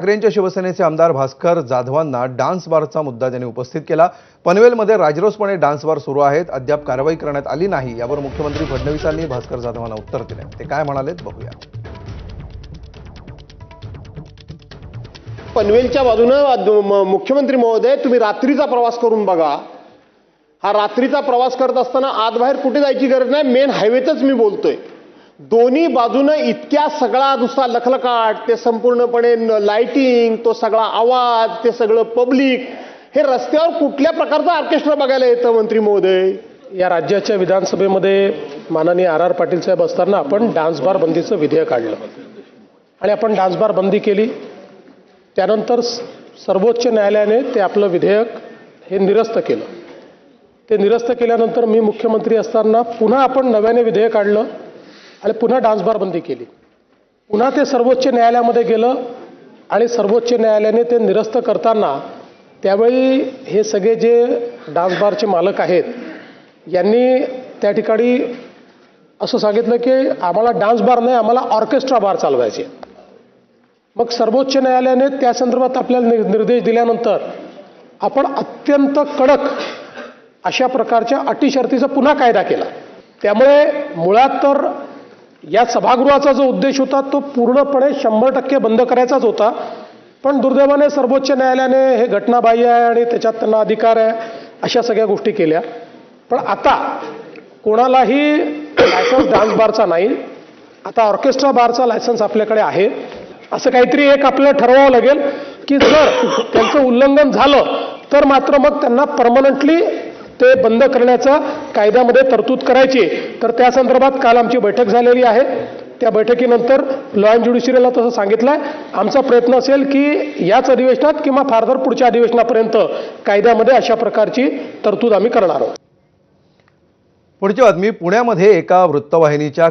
ठाकरेंच्या शिवसेनेचे आमदार भास्कर जाधवांना डान्स बारचा मुद्दा त्यांनी उपस्थित केला। पनवेलमध्ये राजरोसपणे डान्स बार सुरू आहेत, अद्याप कारवाई करण्यात आली नाही, यावर मुख्यमंत्री फडणवीसांनी भास्कर जाधवांना उत्तर दिले। ते काय म्हणालेत बघूया। पनवेलच्या बाजूने मुख्यमंत्री महोदय, तुम्ही रात्रीचा प्रवास करून बघा। हा रात्रीचा प्रवास करत असताना आत बाहेर कुठे जायची गरज नाही, मेन हायवेतच मी बोलतोय। दोन्ही बाजूने इतक्या सगळा नुसता लखलखाट, ते संपूर्णपणे लाइटिंग, तो सगळा आवाज, ते सगळं पब्लिक, हे रस्त्यावर कुठल्या प्रकारचा ऑर्केस्ट्रा बघायला येतं मंत्री महोदय? या राज्याच्या विधानसभेमध्ये माननीय आर पाटील साहेब असताना आपण डान्स बार बंदीचं विधेयक आणलं आणि आपण डान्स बार बंदी केली। त्यानंतर सर्वोच्च न्यायालयाने ते आपलं विधेयक हे निरस्त केलं। ते निरस्त केल्यानंतर मी मुख्यमंत्री असताना पुन्हा आपण नव्याने विधेयक आणलं आणि पुन्हा डान्स बार बंदी केली। पुन्हा ते सर्वोच्च न्यायालयामध्ये गेलं आणि सर्वोच्च न्यायालयाने ते निरस्त करताना त्यावेळी हे सगळे जे डान्स बारचे मालक आहेत यांनी त्या ठिकाणी असं सांगितलं की आम्हाला डान्स बार नाही, आम्हाला ऑर्केस्ट्रा बार चालवायचे। मग सर्वोच्च न्यायालयाने त्या संदर्भात आपल्याला निर्देश दिल्यानंतर आपण अत्यंत कडक अशा प्रकारच्या अटी शर्तीचा पुन्हा कायदा केला। त्यामुळे मुळात तर या सभागृहाचा जो उद्देश होता तो पूर्णपणे 100% बंद करायचाच होता, पण दुर्दैवाने सर्वोच्च न्यायालयाने हे घटनाबाह्य आहे आणि त्याच्यात त्यांना अधिकार आहे अशा सगळ्या गोष्टी केल्या। पण आता कोणालाही लायसन्स डान्स बारचा नाही, आता ऑर्केस्ट्रा बारचा लायसन्स आपल्याकडे आहे। असं काहीतरी एक आपल्याला ठरवावं लागेल की जर त्यांचं उल्लंघन झालं तर मात्र मग त्यांना परमनंटली ते बंद करण्याचा कायद्यामध्ये तरतूद करायची। तर त्या संदर्भात काल आमची बैठक झालेली आहे। त्या बैठकीनंतर लॉ अँड ज्युडिशियरीला तसं सांगितलंय, आमचा प्रयत्न असेल की याच अधिवेशनात किंवा फार पुढच्या अधिवेशनापर्यंत कायद्यामध्ये अशा प्रकारची तरतूद आम्ही करणार आहोत। पुढची बातमी, पुण्यामध्ये एका वृत्तवाहिनीच्या